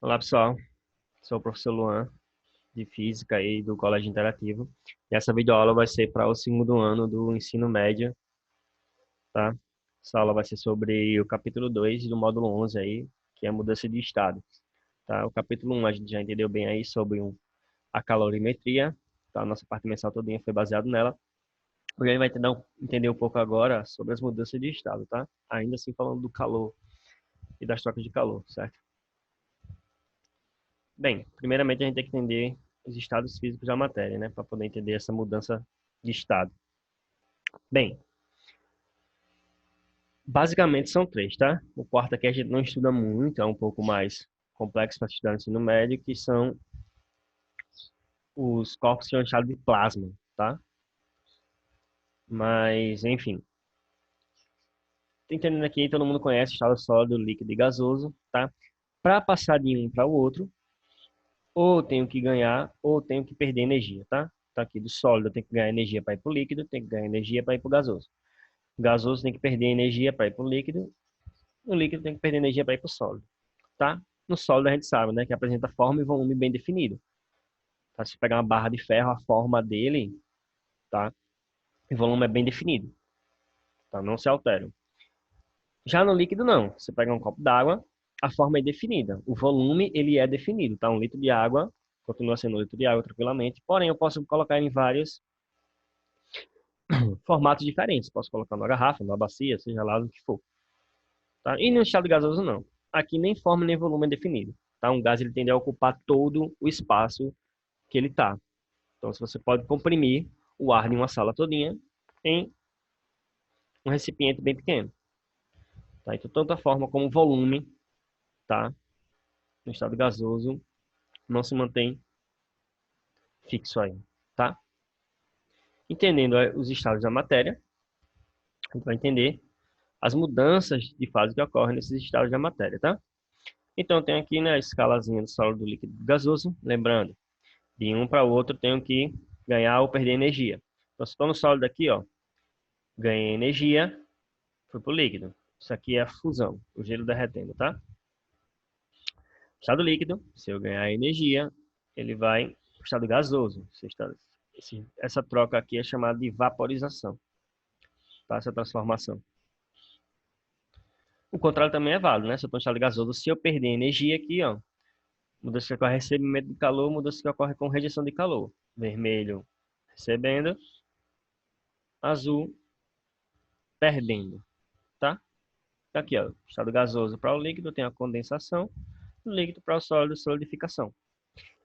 Olá, pessoal. Sou o professor Luan, de Física aí do Colégio Interativo. E essa videoaula vai ser para o segundo ano do ensino médio, tá? Essa aula vai ser sobre o capítulo 2 do módulo 11 aí, que é a mudança de estado, tá? O capítulo 1 a gente já entendeu bem aí sobre a calorimetria, tá? A nossa parte mensal todinha foi baseado nela. Hoje a gente vai entender um pouco agora sobre as mudanças de estado, tá? Ainda assim falando do calor e das trocas de calor, certo? Bem, primeiramente a gente tem que entender os estados físicos da matéria, né, para poder entender essa mudança de estado. Bem, basicamente são três, tá? O quarto aqui a gente não estuda muito, é um pouco mais complexo para estudar no ensino médio, que são os corpos que são em estado de plasma, tá? Mas, enfim, tô entendendo aqui, todo mundo conhece estado sólido, líquido e gasoso, tá? Para passar de um para o outro, ou tenho que ganhar, ou tenho que perder energia, tá? Então aqui do sólido eu tenho que ganhar energia para ir para o líquido, tenho que ganhar energia para ir para o gasoso. O gasoso tem que perder energia para ir para o líquido tem que perder energia para ir para o sólido, tá? No sólido a gente sabe, né, que apresenta forma e volume bem definido. Tá? Se pegar uma barra de ferro, a forma dele, tá? E o volume é bem definido, tá? Não se altera. Já no líquido não. Você pega um copo d'água, a forma é definida. O volume, ele é definido, tá? Um litro de água continua sendo um litro de água tranquilamente. Porém, eu posso colocar em vários formatos diferentes. Posso colocar numa garrafa, numa bacia, seja lá o que for. Tá? E no estado gasoso, não. Aqui nem forma nem volume é definido. Tá? Um gás ele tende a ocupar todo o espaço que ele está. Então, se você pode comprimir o ar de uma sala todinha em um recipiente bem pequeno. Tá? Então, tanto a forma como o volume, tá? No estado gasoso, não se mantém fixo aí. Tá? Entendendo os estados da matéria, a gente vai entender as mudanças de fase que ocorrem nesses estados da matéria. Tá? Então, tem aqui né, a escalazinha do sólido, líquido e gasoso. Lembrando, de um para o outro, tenho que ganhar ou perder energia. Então, se estou no sólido aqui, ó, ganhei energia, fui para o líquido. Isso aqui é a fusão, o gelo derretendo, tá? Estado líquido, se eu ganhar energia, ele vai para o estado gasoso. Essa troca aqui é chamada de vaporização, tá? Essa transformação. O contrário também é válido, né? Se eu estou em estado gasoso, se eu perder energia aqui, ó, mudança que ocorre recebimento de calor, mudança que ocorre com rejeição de calor. Vermelho recebendo, azul perdendo, tá? Aqui, ó, estado gasoso para o líquido tem a condensação, líquido para o sólido, solidificação.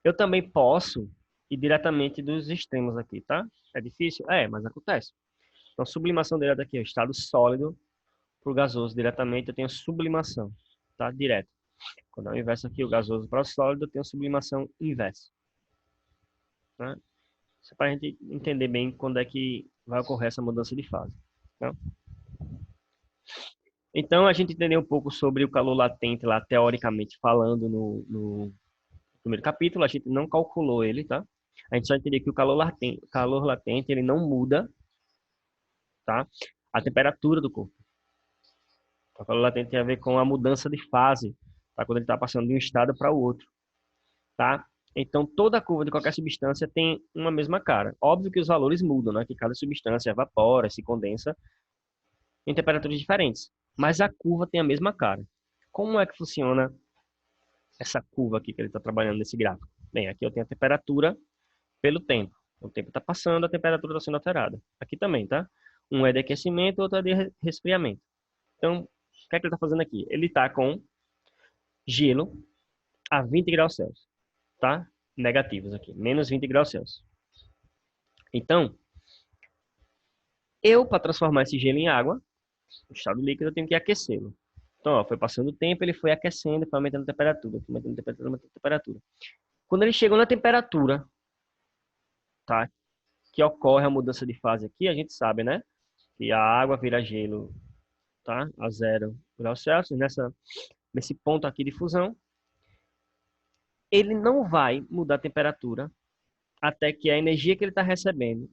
Eu também posso ir diretamente dos extremos aqui, tá? É difícil? É, mas acontece. Então, sublimação direta aqui, ó, estado sólido para o gasoso diretamente, eu tenho sublimação, tá? Direto. Quando é o inverso aqui, o gasoso para o sólido, eu tenho sublimação inversa, né? Isso é para a gente entender bem quando é que vai ocorrer essa mudança de fase, tá? Então, a gente entendeu um pouco sobre o calor latente lá, teoricamente falando, no primeiro capítulo. A gente não calculou ele, tá? A gente só entendeu que o calor latente, ele não muda, tá? A temperatura do corpo. O calor latente tem a ver com a mudança de fase, tá? Quando ele está passando de um estado para o outro, tá? Então, toda a curva de qualquer substância tem uma mesma cara. Óbvio que os valores mudam, né? Que cada substância evapora, se condensa em temperaturas diferentes. Mas a curva tem a mesma cara. Como é que funciona essa curva aqui que ele está trabalhando nesse gráfico? Bem, aqui eu tenho a temperatura pelo tempo. O tempo está passando, a temperatura está sendo alterada. Aqui também, tá? Um é de aquecimento, outro é de resfriamento. Então, o que é que ele está fazendo aqui? Ele está com gelo a 20 graus Celsius, tá? Negativos aqui, menos 20 graus Celsius. Então, eu, para transformar esse gelo em água, no estado líquido, eu tenho que aquecê-lo. Então, ó, foi passando o tempo, ele foi aquecendo, foi aumentando a temperatura, foi aumentando a temperatura, aumentando a temperatura. Quando ele chegou na temperatura, tá? Que ocorre a mudança de fase aqui, a gente sabe, né? Que a água vira gelo, tá? A 0 graus Celsius, nesse ponto aqui de fusão, ele não vai mudar a temperatura até que a energia que ele está recebendo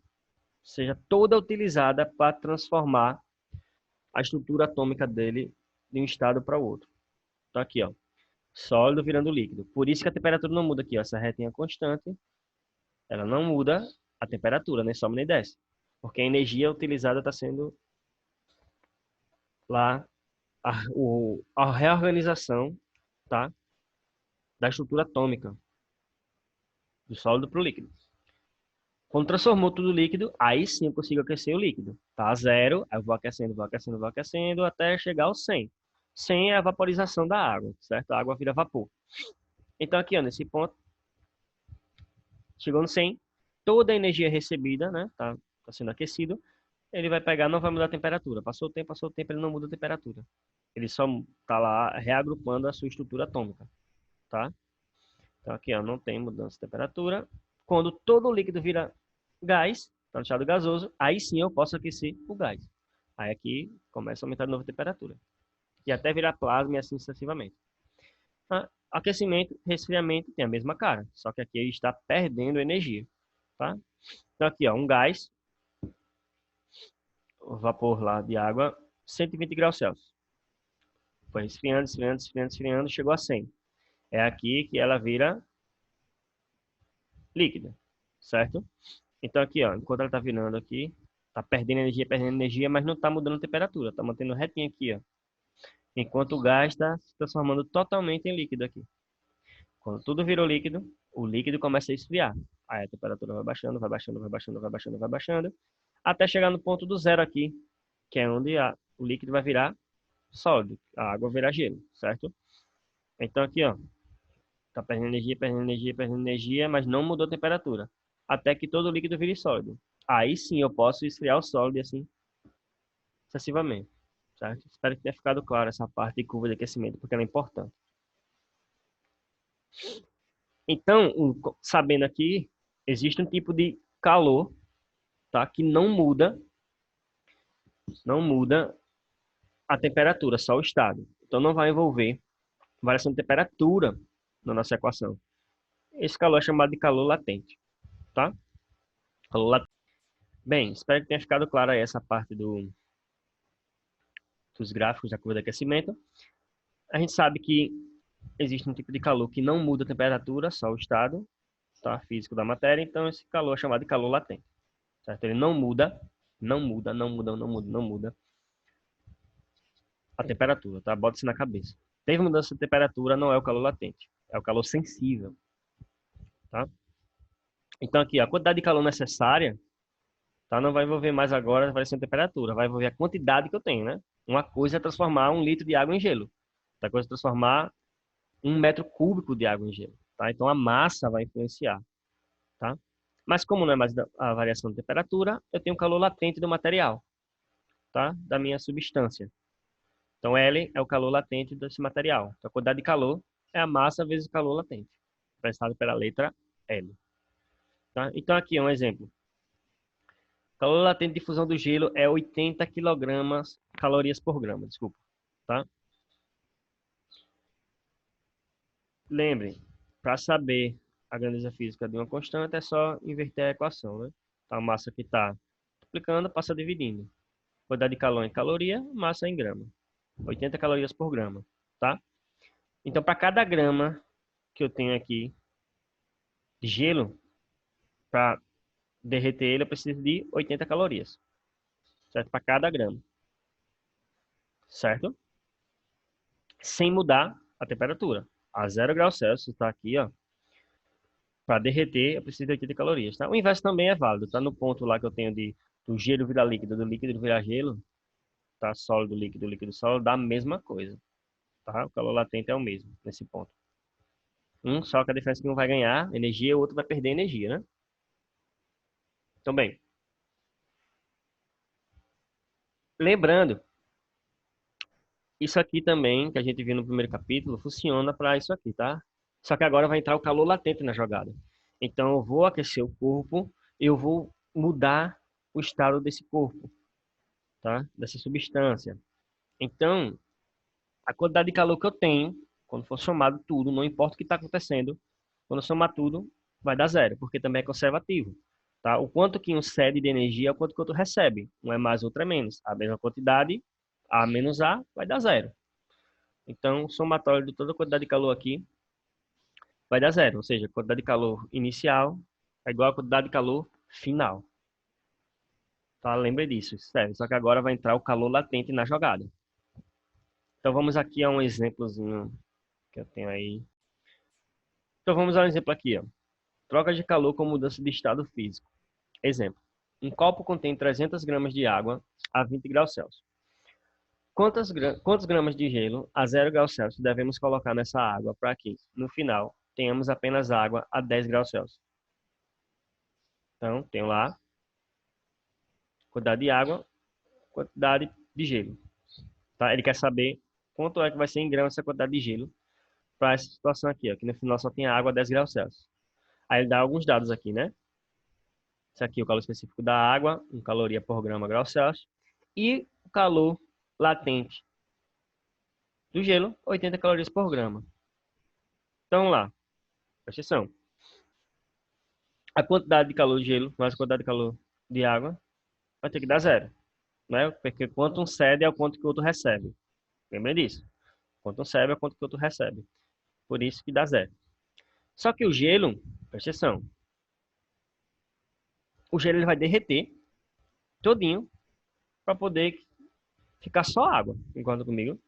seja toda utilizada para transformar a estrutura atômica dele de um estado para o outro. Tá aqui, ó. Sólido virando líquido. Por isso que a temperatura não muda aqui, ó. Essa retinha é constante, ela não muda a temperatura, nem sobe nem desce. Porque a energia utilizada está sendo lá a reorganização, tá, da estrutura atômica do sólido para o líquido. Quando transformou tudo líquido, aí sim eu consigo aquecer o líquido. Tá a zero, aí eu vou aquecendo, vou aquecendo, vou aquecendo até chegar ao 100. 100 é a vaporização da água, certo? A água vira vapor. Então aqui, ó, nesse ponto, chegou no 100, toda a energia recebida, né, tá sendo aquecido, ele vai pegar, não vai mudar a temperatura. Passou o tempo, ele não muda a temperatura. Ele só tá lá reagrupando a sua estrutura atômica, tá? Então aqui, ó, não tem mudança de temperatura. Quando todo o líquido vira gás, tá deixado gasoso, aí sim eu posso aquecer o gás. Aí aqui começa a aumentar de novo a temperatura. E até virar plasma e assim sucessivamente. Aquecimento, resfriamento tem a mesma cara, só que aqui ele está perdendo energia, tá? Então aqui, ó, um gás, o vapor lá de água, 120 graus Celsius. Foi esfriando, esfriando, esfriando, esfriando, chegou a 100. É aqui que ela vira líquida, certo? Então aqui, ó, enquanto ela está virando aqui, tá perdendo energia, mas não está mudando a temperatura, tá mantendo retinho aqui, ó. Enquanto o gás está se transformando totalmente em líquido aqui. Quando tudo virou líquido, o líquido começa a esfriar. Aí a temperatura vai baixando, vai baixando, vai baixando, vai baixando, vai baixando, até chegar no ponto do zero aqui, que é onde o líquido vai virar sólido, a água virar gelo, certo? Então aqui, ó, tá perdendo energia, perdendo energia, perdendo energia, mas não mudou a temperatura, até que todo o líquido vire sólido. Aí sim eu posso esfriar o sólido e assim sucessivamente, certo? Espero que tenha ficado claro essa parte de curva de aquecimento, porque ela é importante. Então, sabendo aqui, existe um tipo de calor, tá, que não muda a temperatura, só o estado. Então, não vai envolver variação de temperatura na nossa equação. Esse calor é chamado de calor latente, tá? Calor latente. Bem, espero que tenha ficado clara aí essa parte dos gráficos da curva de aquecimento. A gente sabe que existe um tipo de calor que não muda a temperatura, só o estado, tá, físico da matéria. Então, esse calor é chamado de calor latente, certo? Ele não muda, não muda, não muda, não muda, não muda a temperatura, tá? Bota isso na cabeça. Teve mudança de temperatura, não é o calor latente, é o calor sensível, tá? Então, aqui, a quantidade de calor necessária, tá? Não vai envolver mais agora a variação de temperatura, vai envolver a quantidade que eu tenho, né? Uma coisa é transformar 1 litro de água em gelo, outra coisa é transformar 1 metro cúbico de água em gelo, tá? Então, a massa vai influenciar, tá? Mas como não é mais a variação de temperatura, eu tenho o calor latente do material, tá? Da minha substância. Então, L é o calor latente desse material. Então, a quantidade de calor é a massa vezes o calor latente, expressado pela letra L. Tá? Então, aqui é um exemplo. O calor latente de fusão do gelo é 80 calorias por grama, desculpa. Tá? Lembrem, para saber a grandeza física de uma constante, é só inverter a equação. Né? Então, a massa que está multiplicando passa dividindo. Quantidade de calor em caloria, massa em grama. 80 calorias por grama. Tá? Então, para cada grama que eu tenho aqui de gelo, para derreter ele, eu preciso de 80 calorias, certo? Para cada grama, certo? Sem mudar a temperatura. A 0 graus Celsius, está aqui, ó. Para derreter, eu preciso de 80 calorias, tá? O inverso também é válido, tá? No ponto lá que eu tenho do gelo virar líquido, do líquido virar gelo, tá? Sólido, líquido, sólido, dá a mesma coisa, tá? O calor latente é o mesmo nesse ponto. Só que a diferença é que um vai ganhar energia e o outro vai perder energia, né? Então, bem, lembrando, isso aqui também, que a gente viu no primeiro capítulo, funciona para isso aqui, tá? Só que agora vai entrar o calor latente na jogada. Então, eu vou aquecer o corpo, eu vou mudar o estado desse corpo, tá? Dessa substância. Então, a quantidade de calor que eu tenho, quando for somado tudo, não importa o que está acontecendo, quando eu somar tudo, vai dar zero, porque também é conservativo. Tá? O quanto que um cede de energia é o quanto que o outro recebe. Um é mais, outro é menos. A mesma quantidade, A menos A, vai dar zero. Então, o somatório de toda a quantidade de calor aqui vai dar zero. Ou seja, a quantidade de calor inicial é igual à quantidade de calor final. Tá? Lembre disso, serve. Só que agora vai entrar o calor latente na jogada. Então, vamos aqui a um exemplozinho que eu tenho aí. Então, vamos a um exemplo aqui, ó. Troca de calor com mudança de estado físico. Exemplo. Um copo contém 300 gramas de água a 20 graus Celsius. Quantos gramas de gelo a 0 graus Celsius devemos colocar nessa água para que, no final, tenhamos apenas água a 10 graus Celsius? Então, tenho lá quantidade de água, quantidade de gelo. Tá? Ele quer saber quanto é que vai ser em gramas essa quantidade de gelo para essa situação aqui, ó, que no final só tem água a 10 graus Celsius. Aí ele dá alguns dados aqui, né? Isso aqui é o calor específico da água, 1 caloria por grama graus Celsius. E o calor latente do gelo, 80 calorias por grama. Então, vamos lá. Presta atenção. A quantidade de calor de gelo mais a quantidade de calor de água vai ter que dar zero, né? Porque quanto um cede é o quanto que o outro recebe. Lembra disso? Quanto um cede é o quanto que o outro recebe. Por isso que dá zero. Só que o gelo, presta atenção, o gelo ele vai derreter todinho para poder ficar só água. Concorda comigo?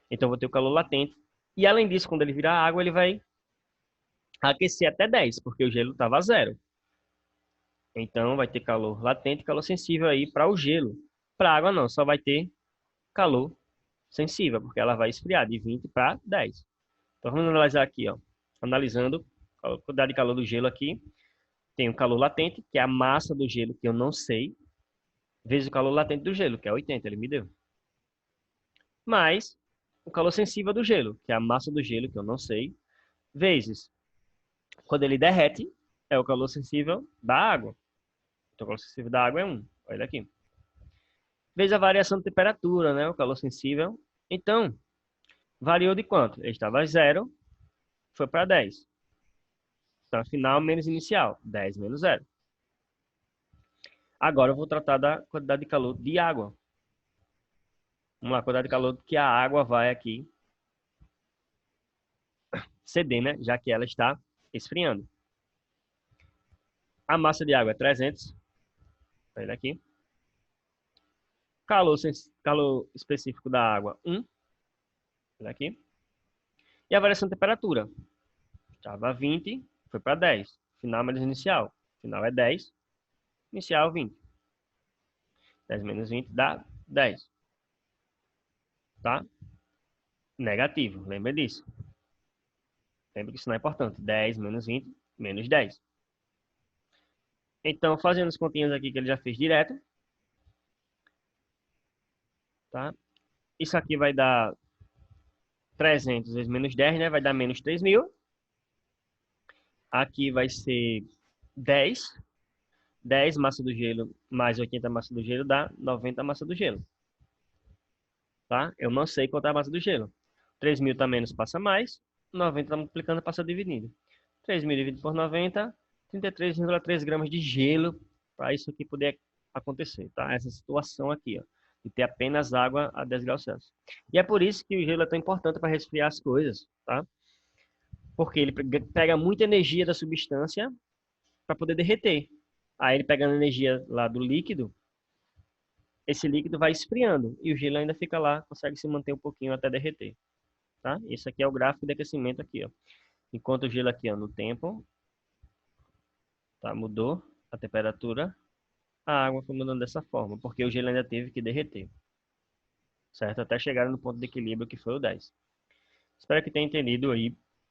Então, eu vou ter o calor latente. E além disso, quando ele virar água, ele vai aquecer até 10, porque o gelo estava a zero. Então, vai ter calor latente e calor sensível aí para o gelo. Para a água, não, só vai ter calor sensível, porque ela vai esfriar de 20 para 10. Então, vamos analisar aqui, ó. Analisando a quantidade de calor do gelo aqui. Tem o calor latente, que é a massa do gelo, que eu não sei, vezes o calor latente do gelo, que é 80, ele me deu. Mais o calor sensível do gelo, que é a massa do gelo, que eu não sei, vezes quando ele derrete, é o calor sensível da água. Então, o calor sensível da água é 1. Olha aqui. Vezes a variação de temperatura, né? O calor sensível. Então, variou de quanto? Ele estava a 0, foi para 10. Então, final menos inicial. 10 menos 0. Agora eu vou tratar da quantidade de calor de água. Vamos lá, quantidade de calor que a água vai aqui ceder, né? Já que ela está esfriando. A massa de água é 300. Olha aqui. Calor específico da água, 1. Olha aqui. E a variação de temperatura. Estava 20, foi para 10. Final menos inicial. Final é 10. Inicial, 20. 10 menos 20 dá 10. Tá? Negativo. Lembra disso. Lembra que isso não é importante. 10 menos 20, menos 10. Então, fazendo as continhas aqui que ele já fez direto. Tá? Isso aqui vai dar 300 vezes menos 10, né? Vai dar menos 3.000. Aqui vai ser 10. 10 massa do gelo mais 80 massa do gelo dá 90 massa do gelo. Tá? Eu não sei quanto é a massa do gelo. 3.000 tá menos, passa mais. 90 tá multiplicando, passa dividindo. 3.000 dividido por 90, 33,3 gramas de gelo para isso aqui poder acontecer, tá? Essa situação aqui, ó, de ter apenas água a 10 graus Celsius. E é por isso que o gelo é tão importante para resfriar as coisas, tá? Porque ele pega muita energia da substância para poder derreter. Aí ele pegando energia lá do líquido, esse líquido vai esfriando e o gelo ainda fica lá, consegue se manter um pouquinho até derreter, tá? Esse aqui é o gráfico de aquecimento aqui, ó. Enquanto o gelo aqui, ó, no tempo, tá? Mudou a temperatura, a água foi mudando dessa forma, porque o gelo ainda teve que derreter, certo? Até chegar no ponto de equilíbrio que foi o 10. Espero que tenha entendido aí